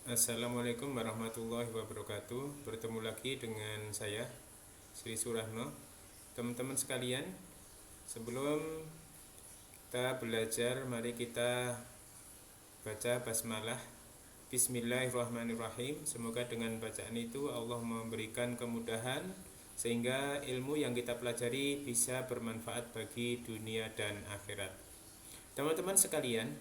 Assalamualaikum warahmatullahi wabarakatuh. Bertemu lagi dengan saya, Sri Surahno. Teman-teman sekalian, sebelum kita belajar, mari kita baca basmalah. Bismillahirrahmanirrahim. Semoga dengan bacaan itu Allah memberikan kemudahan sehingga ilmu yang kita pelajari bisa bermanfaat bagi dunia dan akhirat. Teman-teman sekalian,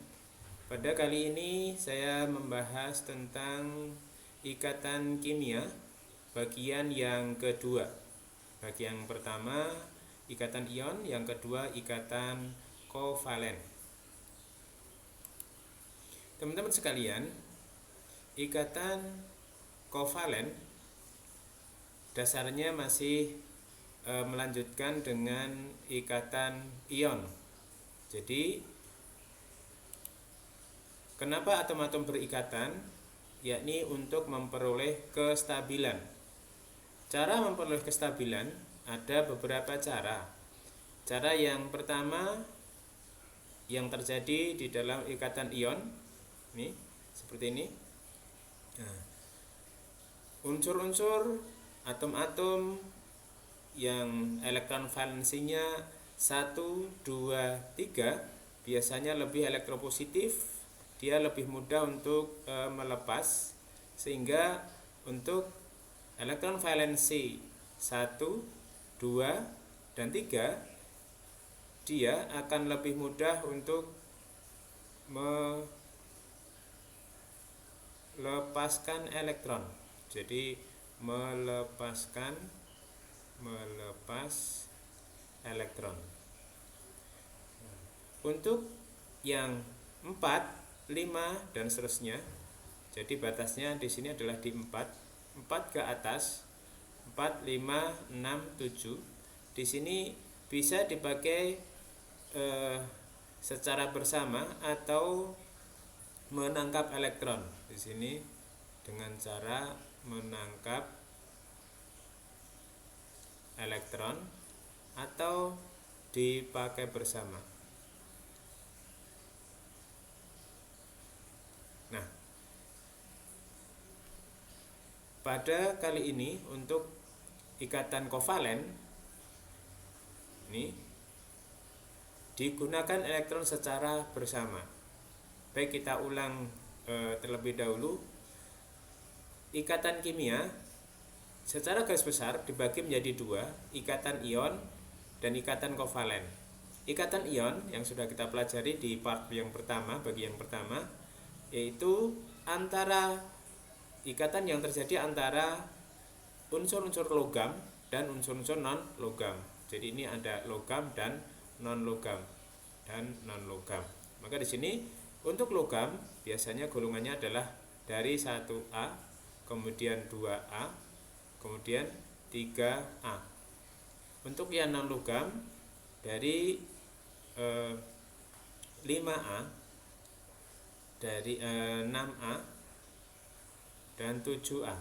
pada kali ini saya membahas tentang ikatan kimia bagian yang kedua. Bagian pertama ikatan ion, yang kedua ikatan kovalen. Teman-teman sekalian, ikatan kovalen dasarnya masih melanjutkan dengan ikatan ion. Jadi kenapa atom-atom berikatan? Yakni untuk memperoleh kestabilan. Cara memperoleh kestabilan ada beberapa cara. Cara yang pertama yang terjadi di dalam ikatan ion, ini seperti ini. Nah, unsur-unsur atom-atom yang elektron valensinya 1, 2, 3 biasanya lebih elektropositif. Dia lebih mudah untuk melepas, sehingga untuk elektron valensi 1, 2, dan 3 dia akan lebih mudah untuk melepaskan elektron. Jadi melepas elektron. Untuk yang 4, 5 dan seterusnya. Jadi batasnya di sini adalah di 4 ke atas. 4, 5, 6, 7. Di sini bisa dipakai secara bersama atau menangkap elektron. Di sini dengan cara menangkap elektron atau dipakai bersama. Nah, pada kali ini untuk ikatan kovalen ini digunakan elektron secara bersama. Baik, kita ulang terlebih dahulu. Ikatan kimia secara garis besar dibagi menjadi dua, ikatan ion dan ikatan kovalen. Ikatan ion yang sudah kita pelajari di part yang pertama, bagian pertama, yaitu antara ikatan yang terjadi antara unsur-unsur logam dan unsur-unsur non logam. Jadi ini ada logam dan non logam Maka di sini untuk logam biasanya golongannya adalah dari 1A, kemudian 2A, kemudian 3A. Untuk yang non logam dari 5A, dari 6A dan 7A.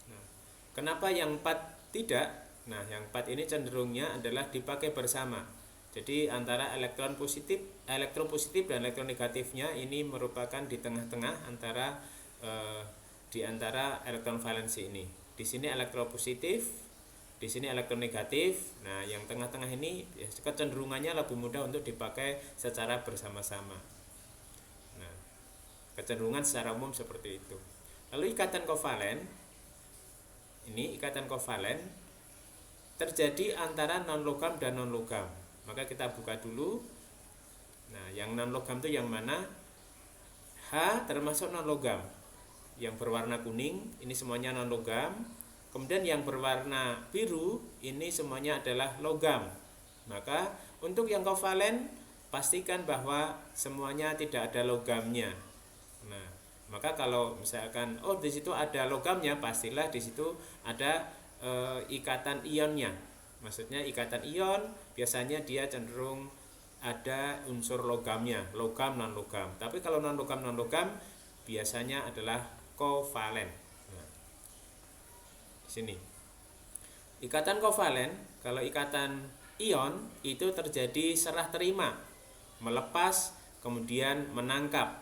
Nah, kenapa yang 4 tidak? Nah, yang 4 ini cenderungnya adalah dipakai bersama. Jadi antara elektron positif dan elektron negatifnya ini merupakan di tengah-tengah antara di antara elektron valensi ini. Di sini elektron positif, di sini elektron negatif. Nah, yang tengah-tengah ini ya, kecenderungannya lebih mudah untuk dipakai secara bersama-sama. Nah, kecenderungan secara umum seperti itu. Lalu ikatan kovalen, ini ikatan kovalen terjadi antara non logam dan non logam. Maka kita buka dulu. Nah, yang non logam itu yang mana? H termasuk non logam. Yang berwarna kuning ini semuanya non logam. Kemudian yang berwarna biru ini semuanya adalah logam. Maka untuk yang kovalen pastikan bahwa semuanya tidak ada logamnya. Nah, maka kalau misalkan di situ ada logamnya, pastilah di situ ada ikatan ionnya. Maksudnya ikatan ion biasanya dia cenderung ada unsur logamnya, logam non logam. Tapi kalau non logam biasanya adalah kovalen. Nah, di sini. Ikatan kovalen, kalau ikatan ion itu terjadi serah terima, melepas kemudian menangkap.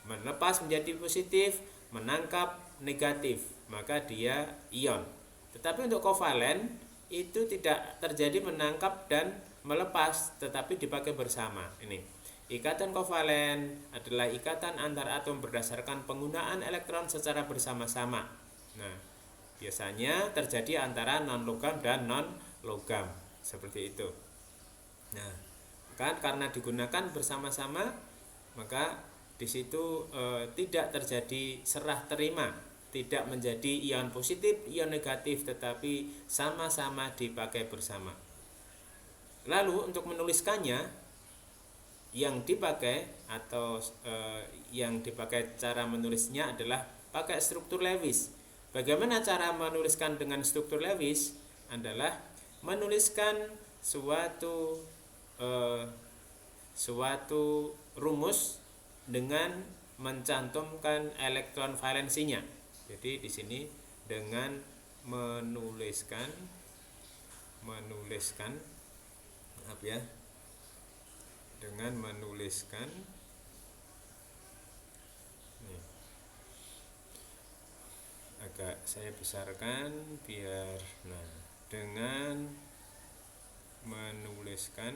melepas menjadi positif, menangkap negatif, maka dia ion. Tetapi untuk kovalen itu tidak terjadi menangkap dan melepas, tetapi dipakai bersama. Ini ikatan kovalen adalah ikatan antar atom berdasarkan penggunaan elektron secara bersama-sama. Nah, biasanya terjadi antara non logam dan non logam seperti itu. Nah, kan karena digunakan bersama-sama, maka di situ tidak terjadi serah terima, tidak menjadi ion positif, ion negatif, tetapi sama-sama dipakai bersama. Lalu untuk menuliskannya, yang dipakai atau yang dipakai cara menulisnya adalah pakai struktur Lewis. Bagaimana cara menuliskan dengan struktur Lewis? Adalah menuliskan suatu rumus dengan mencantumkan elektron valensinya. Jadi di sini dengan menuliskan maaf ya, dengan menuliskan nih, agak saya besarkan biar dengan menuliskan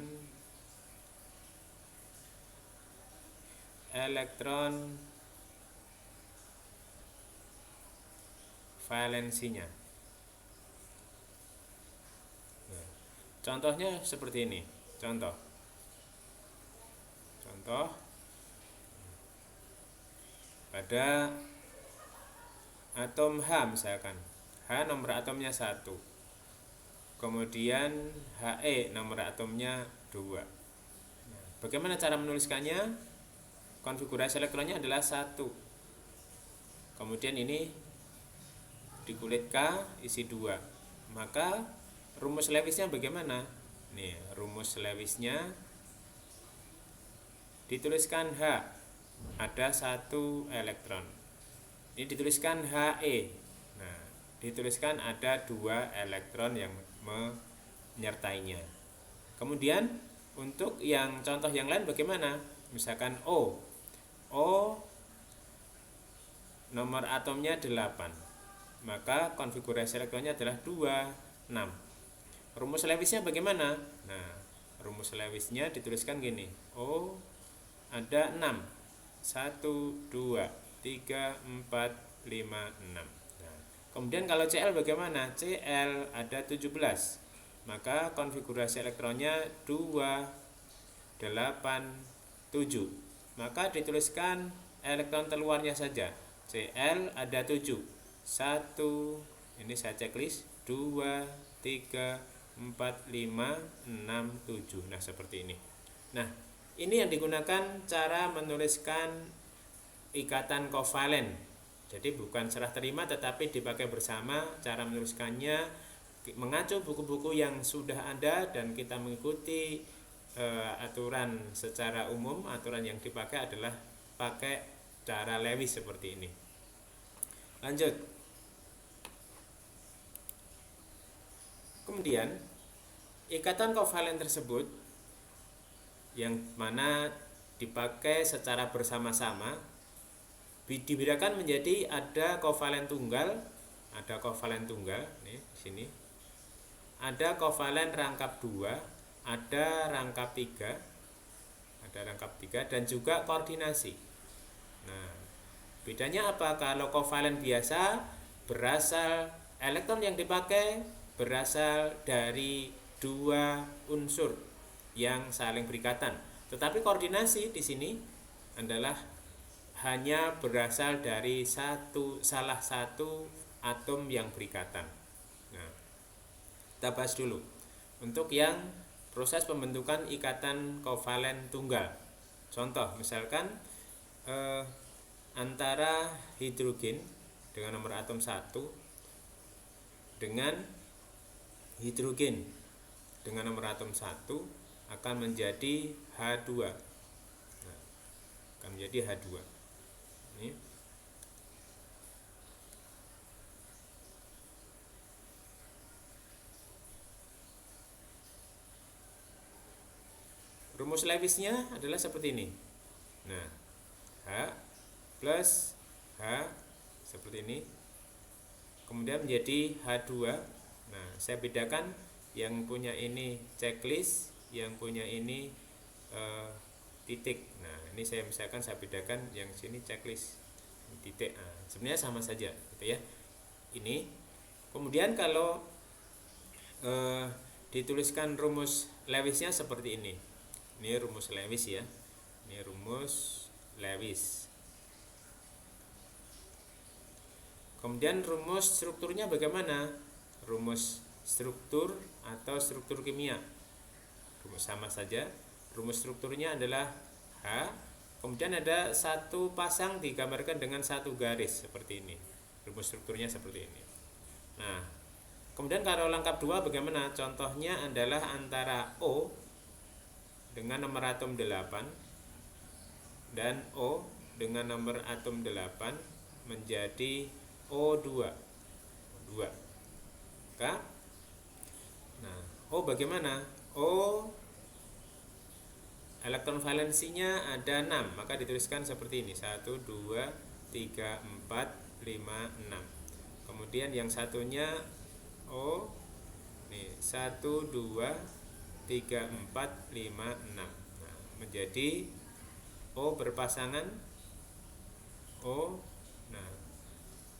elektron valensinya. Contohnya seperti ini. Contoh pada atom H misalkan. H nomor atomnya 1. Kemudian He nomor atomnya 2. Bagaimana cara menuliskannya? Konfigurasi elektronnya adalah 1. Kemudian ini di kulit K isi 2. Maka rumus Lewisnya bagaimana? Nih, rumus Lewisnya dituliskan H, ada 1 elektron. Ini dituliskan He. Nah, dituliskan ada 2 elektron yang menyertainya. Kemudian untuk yang contoh yang lain bagaimana? Misalkan O nomor atomnya 8. Maka konfigurasi elektronnya adalah 2, 6. Rumus Lewisnya bagaimana? Nah, rumus Lewisnya dituliskan gini. O ada 6. 1, 2, 3, 4, 5, 6. Nah, kemudian kalau Cl bagaimana? Cl ada 17. Maka konfigurasi elektronnya 2, 8, 7. Maka dituliskan elektron keluarnya saja. Cl ada 7. 1, ini saya checklist, 2, 3, 4, 5, 6, 7. Nah, seperti ini. Nah, ini yang digunakan cara menuliskan ikatan kovalen. Jadi bukan serah terima tetapi dipakai bersama. Cara menuliskannya mengacu buku-buku yang sudah ada dan kita mengikuti aturan secara umum. Aturan yang dipakai adalah pakai cara Lewis seperti ini. Lanjut. Kemudian ikatan kovalen tersebut yang mana dipakai secara bersama-sama dibedakan menjadi ada kovalen tunggal, nih di sini. Ada kovalen rangkap 2, ada rangkap 3, dan juga koordinasi. Nah, bedanya apa? Kalau kovalen biasa elektron yang dipakai berasal dari 2 unsur yang saling berikatan. Tetapi koordinasi di sini adalah hanya berasal dari salah satu atom yang berikatan. Nah, kita bahas dulu untuk yang proses pembentukan ikatan kovalen tunggal. Contoh misalkan antara hidrogen dengan nomor atom 1 dengan hidrogen dengan nomor atom 1 akan menjadi H2. Nah, akan menjadi H2. Ini. Rumus Lewisnya adalah seperti ini. Nah, H plus H seperti ini, kemudian menjadi H2. Nah, saya bedakan yang punya ini checklist, yang punya ini titik. Nah, ini saya misalkan saya bedakan yang sini checklist titik. Nah, sebenarnya sama saja gitu ya. Ini kemudian kalau dituliskan rumus Lewisnya seperti ini. Ini rumus Lewis ya. Ini rumus Lewis. Kemudian rumus strukturnya bagaimana? Rumus struktur atau struktur kimia. Rumus sama saja. Rumus strukturnya adalah H. Kemudian ada satu pasang digambarkan dengan satu garis seperti ini. Rumus strukturnya seperti ini. Nah, kemudian kalau lengkap 2 bagaimana? Contohnya adalah antara O dengan nomor atom 8 dan O dengan nomor atom 8 menjadi O2. Maka, nah, O bagaimana? O elektron valensinya ada 6, maka dituliskan seperti ini. 1, 2, 3, 4, 5, 6. Kemudian yang satunya O nih 1, 2, 3, 4, 5, 6. Nah, menjadi O berpasangan O. Nah,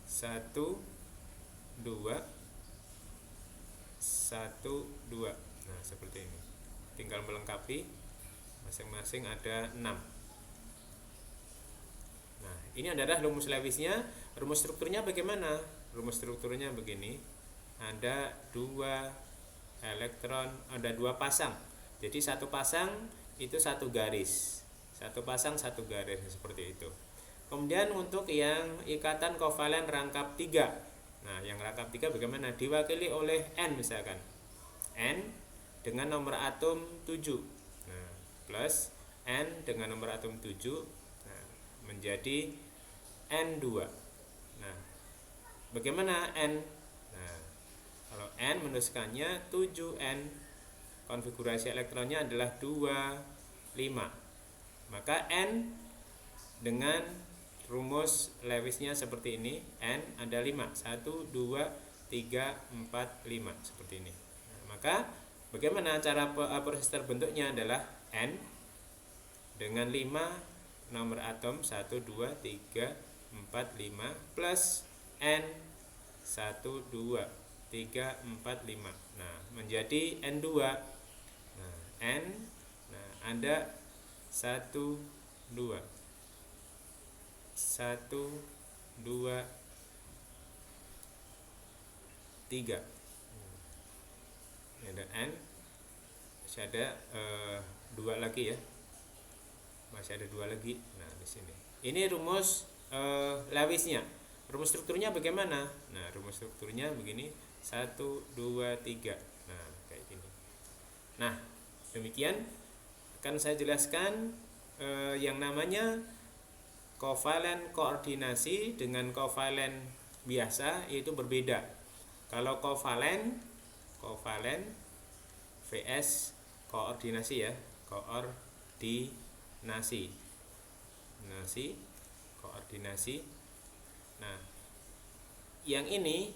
1, 2, 1, 2. Nah, seperti ini. Tinggal melengkapi, masing-masing ada 6. Nah, ini adalah rumus Lewisnya. Rumus strukturnya bagaimana? Rumus strukturnya begini. Ada 2 elektron, ada 2 pasang. Jadi satu pasang itu satu garis. Satu pasang satu garis seperti itu. Kemudian untuk yang ikatan kovalen rangkap 3. Nah, yang rangkap 3 bagaimana? Diwakili oleh N misalkan. N dengan nomor atom 7. Nah, plus N dengan nomor atom 7. Nah, menjadi N2. Nah, bagaimana N? Nah, kalau N menuliskannya 7N, konfigurasi elektronnya adalah 2, 5. Maka N dengan rumus Lewisnya seperti ini. N ada 5. 1, 2, 3, 4, 5 seperti ini. Nah, maka bagaimana cara proses terbentuknya adalah N dengan 5 nomor atom 1, 2, 3, 4, 5 plus N 1, 2, 3, 4, 5. Nah, menjadi N2. Nah, N, nah, ada 1, 2, 1, 2, 3. Ini ada N. Masih ada 2 lagi ya. Masih ada 2 lagi. Nah, di sini. Ini rumus Lewisnya. Rumus strukturnya bagaimana? Nah, rumus strukturnya begini. 1, 2, 3. Nah, kayak gini. Nah, demikian akan saya jelaskan yang namanya kovalen koordinasi dengan kovalen biasa itu berbeda. Kalau kovalen vs koordinasi ya, koordinasi. Nah, yang ini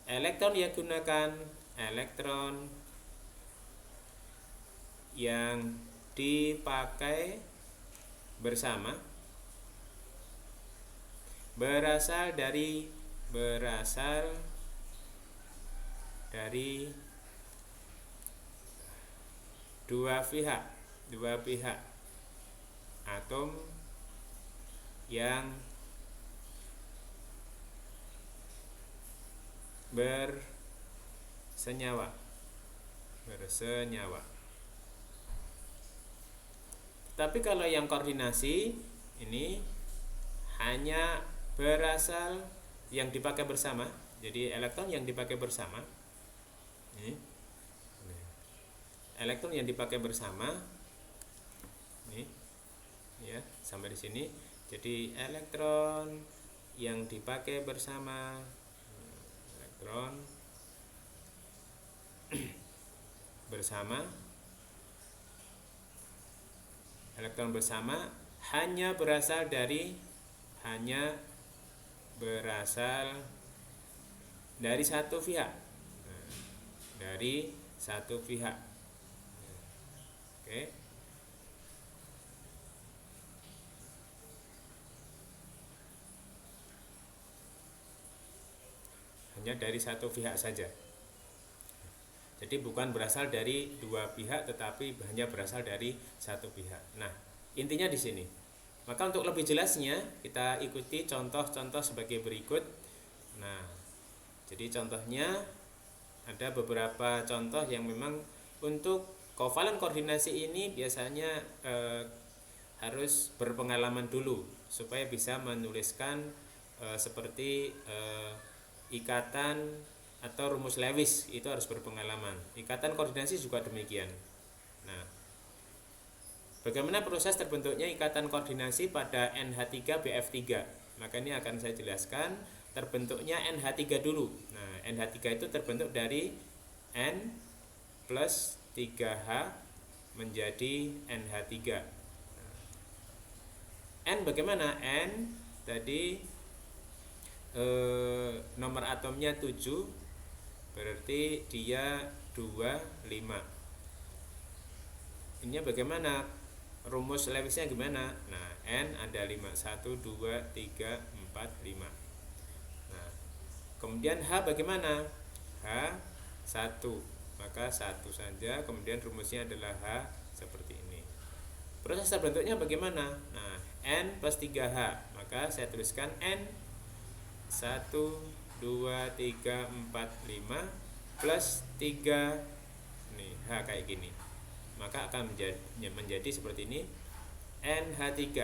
elektron yang gunakan elektron yang dipakai bersama berasal dari dua pihak atom yang bersenyawa. Tapi kalau yang koordinasi ini hanya berasal yang dipakai bersama. Jadi elektron yang dipakai bersama. Ini. Elektron yang dipakai bersama. Ini. Ya, sampai di sini. Jadi elektron yang dipakai bersama, elektron bersama hanya berasal dari hanya berasal dari satu pihak. Nah, dari satu pihak. Oke. Hanya dari satu pihak saja. Jadi bukan berasal dari dua pihak, tetapi hanya berasal dari satu pihak. Nah, intinya di sini. Maka untuk lebih jelasnya kita ikuti contoh-contoh sebagai berikut. Nah, jadi contohnya ada beberapa contoh yang memang untuk kovalen koordinasi ini biasanya harus berpengalaman dulu supaya bisa menuliskan seperti ikatan atau rumus Lewis, itu harus berpengalaman. Ikatan koordinasi juga demikian. Nah, bagaimana proses terbentuknya ikatan koordinasi pada NH3BF3? Maka ini akan saya jelaskan. Terbentuknya NH3 dulu. Nah, NH3 itu terbentuk dari N plus 3H menjadi NH3. N bagaimana? N tadi nomor atomnya 7, berarti dia 2, 5. Ini bagaimana? Rumus Lewisnya gimana? Nah, N ada 5, 1, 2, 3, 4, 5. Nah, kemudian H bagaimana? H 1, maka 1 saja. Kemudian rumusnya adalah H seperti ini. Proses terbentuknya bagaimana? Nah, N plus 3H, maka saya tuliskan N 1, 2, 3, 4, 5 plus 3 nih, H kayak gini. Maka akan menjadi seperti ini, NH3.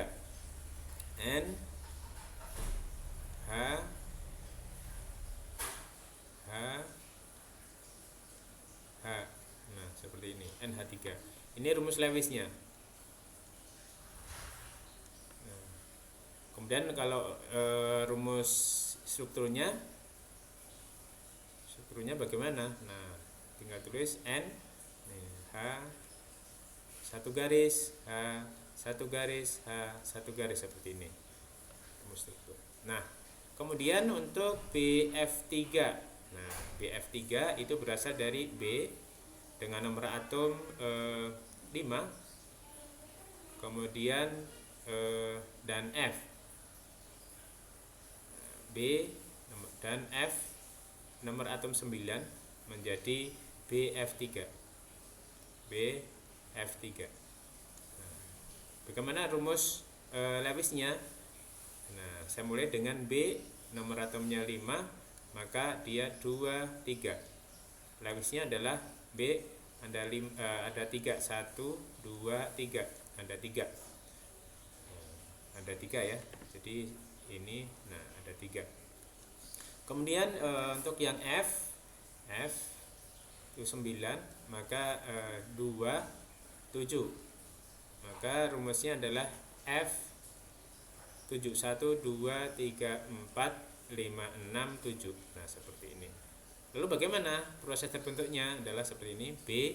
N H H H. Nah, seperti ini, NH3. Ini rumus Lewisnya. Nah, kemudian kalau rumus strukturnya bagaimana? Nah, tinggal tulis N nih, H 1 garis, H 1 garis, H 1 garis seperti ini rumus struktur. Nah, kemudian untuk BF3. Nah, BF3 itu berasal dari B dengan nomor atom 5, kemudian dan F. B dan F nomor atom 9 menjadi BF3. BF3. Nah, bagaimana rumus Lewisnya? Nah, saya mulai dengan B nomor atomnya 5, maka dia 2, 3. Lewisnya adalah B ada 3, 1, 2, 3. Ada 3. Ada 3 ya. Jadi ini, nah ada 3. Kemudian untuk yang F itu 9, maka 2, 7. Maka rumusnya adalah F 7, 1, 2, 3, 4, 5, 6, 7. Nah, seperti ini. Lalu bagaimana proses terbentuknya? Adalah seperti ini. B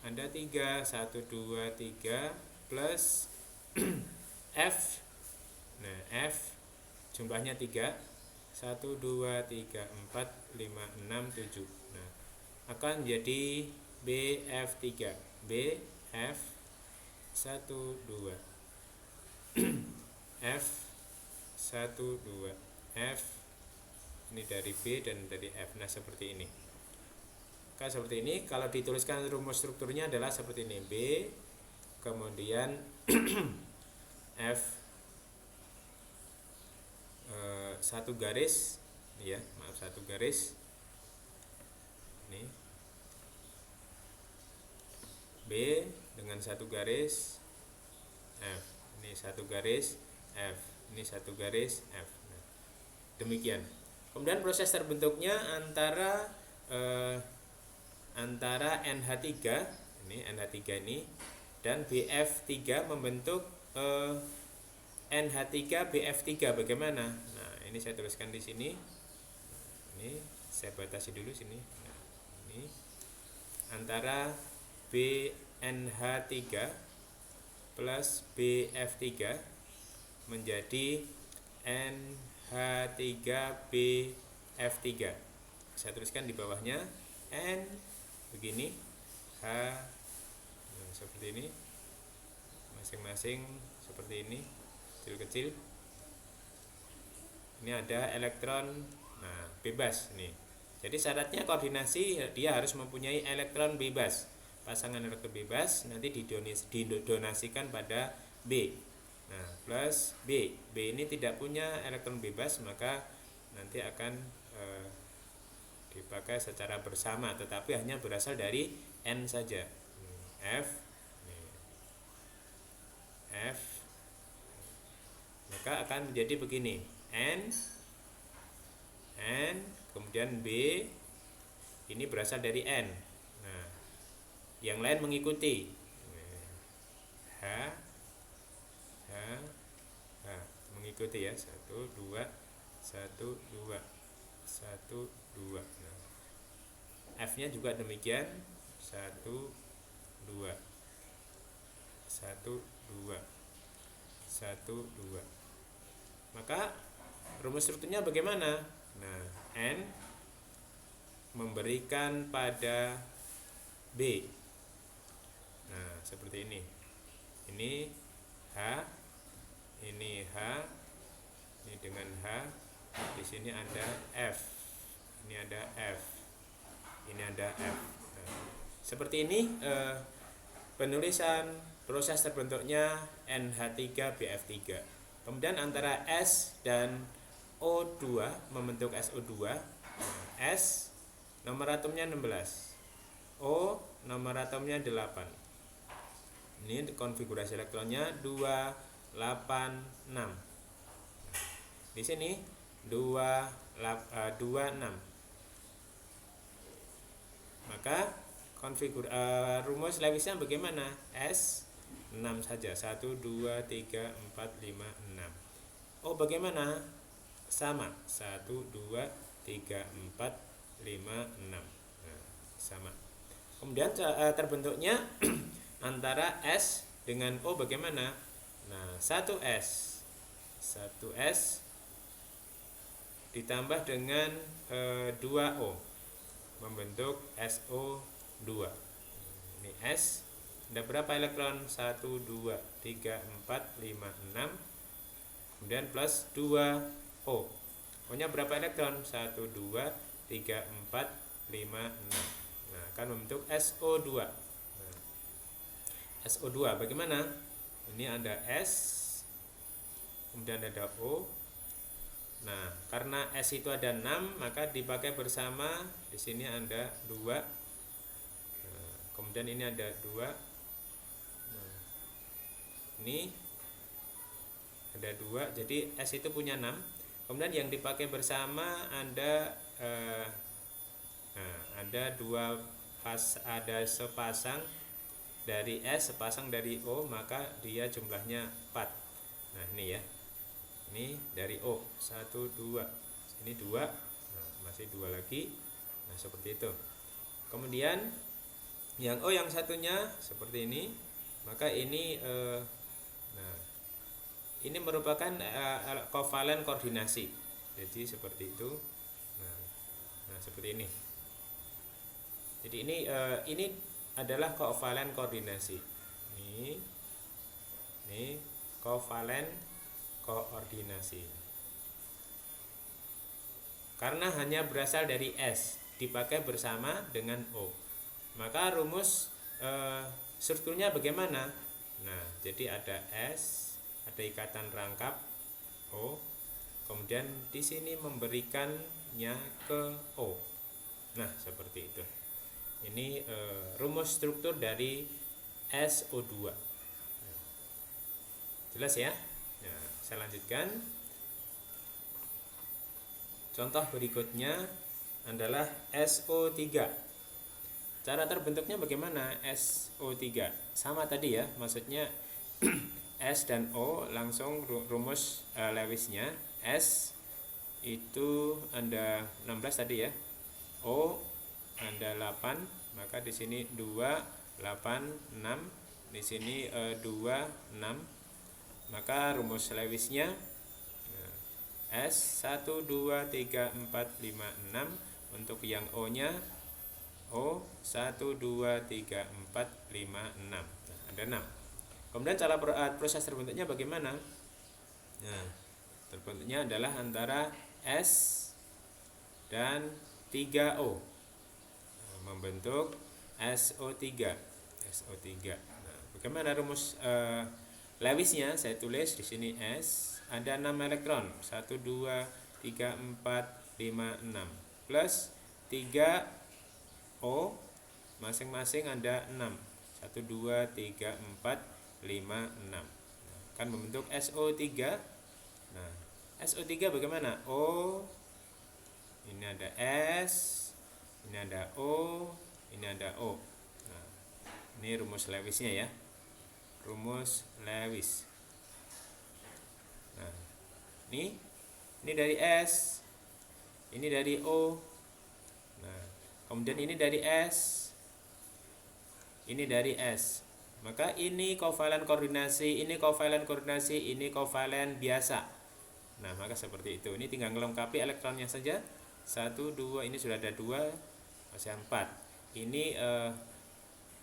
ada 3, 1, 2, 3 plus F. Nah, F jumlahnya 3, 1, 2, 3, 4, 5, 6, 7. Nah, akan jadi BF3. BF 1, 2. F 1, 2. F ini dari B dan dari F. Nah, seperti ini. Maka seperti ini, kalau dituliskan rumus strukturnya adalah seperti ini. B kemudian F 1 garis ya, maaf 1 garis ini, B dengan 1 garis F, ini 1 garis F, ini 1 garis F. Nah, demikian. Kemudian proses terbentuknya antara NH3 ini, NH3 ini dan BF3 membentuk NH3 BF3. Bagaimana? Nah, ini saya tuliskan di sini. Ini saya batasi dulu sini. Nah, ini antara BNH3 plus BF3 menjadi NH3BF3. Saya tuliskan di bawahnya N begini, H seperti ini, masing-masing seperti ini, kecil-kecil. Ini ada elektron, nah bebas nih. Jadi syaratnya koordinasi dia harus mempunyai elektron bebas. Pasangan elektron bebas nanti didonasikan pada B. Nah, plus B. B ini tidak punya elektron bebas, maka nanti akan dipakai secara bersama, tetapi hanya berasal dari N saja. F, F, maka akan menjadi begini. N, kemudian B, ini berasal dari N. Nah, yang lain mengikuti. H, mengikuti ya, 1, 2, 1, 2, 1, 2. Nah, F-nya juga demikian, 1, 2, 1, 2, 1, 2. Maka rumus strukturnya bagaimana? Nah, N memberikan pada B. Nah, seperti ini. Ini H, ini H, ini dengan H. Di sini ada F. Ini ada F. Ini ada F. Nah, seperti ini penulisan proses terbentuknya NH3BF3. Kemudian antara S dan O2 membentuk SO2. S nomor atomnya 16, O nomor atomnya 8. Ini konfigurasi elektronnya 286. Di sini 26. Maka rumus Lewisnya bagaimana? S 6 saja, 1, 2, 3, 4, 5, 6. Oh, bagaimana? Sama, 1, 2, 3, 4, 5, 6. Nah, sama. Kemudian terbentuknya antara S dengan O bagaimana? Nah, 1S ditambah dengan 2O membentuk SO2. Ini S, ada berapa elektron? 1, 2, 3, 4, 5, 6. Kemudian plus 2O. O-nya berapa elektron? 1, 2, 3, 4, 5, 6. Nah, akan membentuk SO2. Nah, SO2 bagaimana? Ini ada S, kemudian ada O. Nah, karena S itu ada 6, maka dipakai bersama. Di sini ada 2. Nah, kemudian ini ada 2. Nah, ini ada 2. Jadi S itu punya 6. Kemudian yang dipakai bersama ada ada sepasang dari S, sepasang dari O, maka dia jumlahnya 4. Nah, ini ya. Ini dari O 1, 2, ini 2, nah, masih 2 lagi. Nah, seperti itu. Kemudian yang O yang satunya seperti ini, maka ini nah, ini merupakan kovalen koordinasi. Jadi seperti itu. Nah, seperti ini. Jadi ini adalah kovalen koordinasi. Ini kovalen koordinasi. Karena hanya berasal dari S, dipakai bersama dengan O. Maka rumus strukturnya bagaimana? Nah, jadi ada S, ada ikatan rangkap O, kemudian di sini memberikannya ke O. Nah, seperti itu. Ini rumus struktur dari SO2. Jelas ya? Nah, saya lanjutkan. Contoh berikutnya adalah SO3. Cara terbentuknya bagaimana? SO3 sama tadi ya, maksudnya S dan O langsung rumus Lewisnya. S itu ada 16 tadi ya, O ada 8, maka di sini 2, 8, 6, di sini 2, 6. Maka rumus Lewisnya S 1 2 3 4 5 6. Untuk yang O nya O 1 2 3 4 5 6. Nah, ada 6. Kemudian cara proses terbentuknya bagaimana? Nah, terbentuknya adalah antara S dan 3O. Nah, membentuk SO3. SO3. Nah, bagaimana rumus Lewisnya? Saya tulis di sini S ada 6 elektron. 1 2 3 4 5 6 plus 3O masing-masing ada 6. 1 2 3 4 5 6. Nah, kan membentuk SO3. Nah, SO3 bagaimana? O, ini ada S, ini ada O, ini ada O. Nah, ini rumus Lewisnya ya. Rumus Lewis. Nah, ini dari S, ini dari O. Nah, kemudian ini dari S, ini dari S. Maka ini kovalen koordinasi, ini kovalen koordinasi, ini kovalen biasa. Nah, maka seperti itu. Ini tinggal melengkapi elektronnya saja. 1 2, ini sudah ada 2, masih 4. Ini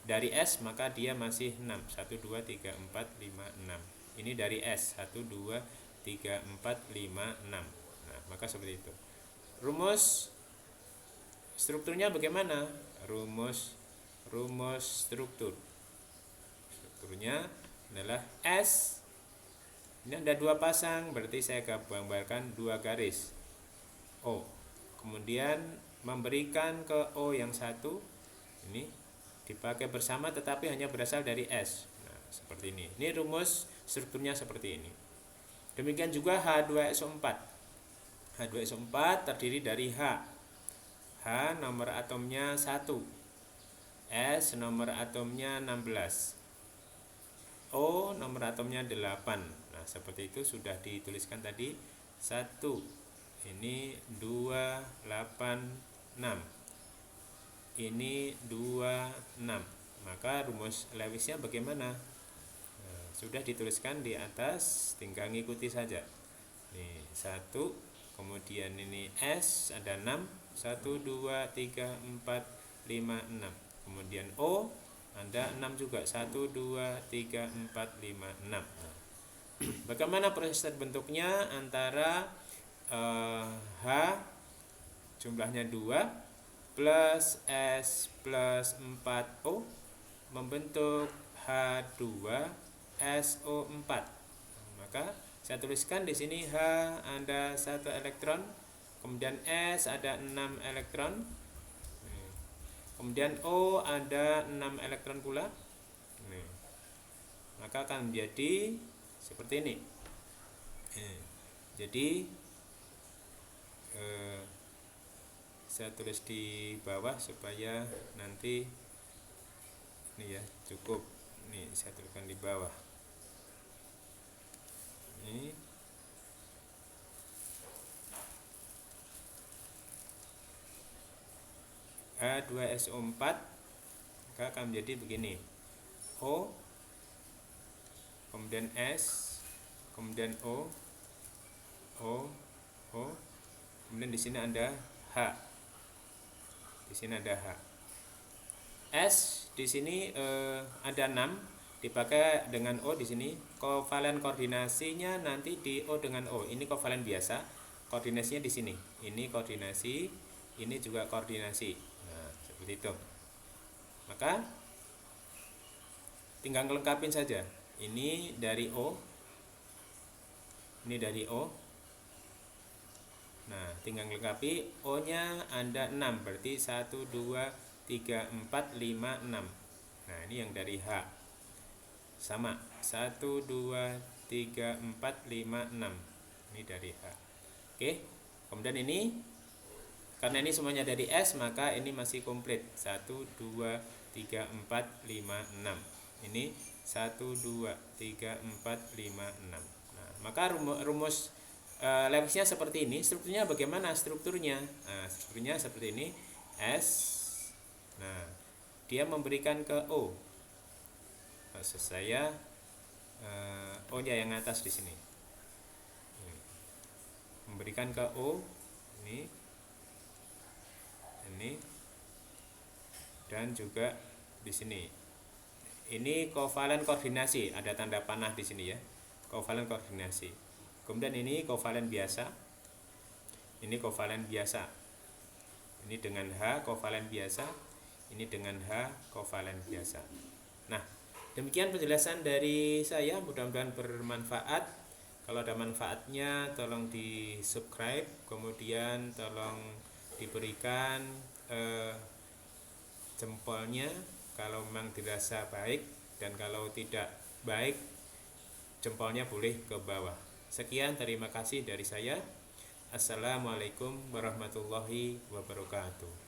dari S maka dia masih 6. 1 2 3 4 5 6. Ini dari S 1 2 3 4 5 6. Nah, maka seperti itu. Rumus strukturnya bagaimana? Rumus struktur. Strukturnya adalah S. Ini ada 2 pasang, berarti saya gambarkan 2 garis. O. Kemudian memberikan ke O yang satu ini dipakai bersama tetapi hanya berasal dari S. Nah, seperti ini. Ini rumus strukturnya seperti ini. Demikian juga H2SO4. H2SO4 terdiri dari H. H nomor atomnya 1. S nomor atomnya 16. O nomor atomnya 8. Nah, seperti itu sudah dituliskan tadi. 1. Ini 2 8 6. Ini 26. Maka rumus Lewisnya bagaimana? Nah, sudah dituliskan di atas, tinggal ngikuti saja. Nih, 1, kemudian ini S ada 6, 1 2 3 4 5 6. Kemudian O ada 6 juga, 1 2 3 4 5 6. Nah, bagaimana proses terbentuknya antara H jumlahnya 2 plus S plus 4O membentuk H2SO4. Maka saya tuliskan di sini H ada 1 elektron, kemudian S ada 6 elektron, kemudian O ada 6 elektron pula. Maka akan menjadi seperti ini. Jadi saya tulis di bawah supaya nanti ini ya cukup. Nih saya tuliskan di bawah. Ini H2SO4 maka akan menjadi begini. O, kemudian S, kemudian O, kemudian di sini ada H. Di sini ada H. S di sini ada 6 dipakai dengan O di sini. Kovalen koordinasinya nanti di O dengan O. Ini kovalen biasa. Koordinasinya di sini. Ini koordinasi, ini juga koordinasi. Nah, seperti itu. Maka tinggal ngelengkapin saja. Ini dari O. Ini dari O. Nah, tinggal melengkapi. O-nya ada 6, berarti 1 2 3 4 5 6. Nah, ini yang dari H. Sama, 1 2 3 4 5 6. Ini dari H. Oke. Kemudian ini karena ini semuanya dari S, maka ini masih komplit. 1 2 3 4 5 6. Ini 1 2 3 4 5 6. Nah, maka rumus Lewisnya seperti ini. Strukturnya bagaimana? Strukturnya seperti ini. S. Nah, dia memberikan ke O. Maksud saya O nya yang atas di sini. berikan ke O, ini dan juga di sini. Ini kovalen koordinasi, ada tanda panah di sini ya, kovalen koordinasi. Kemudian ini kovalen biasa, ini kovalen biasa, ini dengan H kovalen biasa, ini dengan H kovalen biasa. Nah, demikian penjelasan dari saya, mudah-mudahan bermanfaat. Kalau ada manfaatnya tolong di subscribe, kemudian tolong diberikan jempolnya kalau memang dirasa baik, dan kalau tidak baik jempolnya boleh ke bawah. Sekian, terima kasih dari saya. Assalamualaikum warahmatullahi wabarakatuh.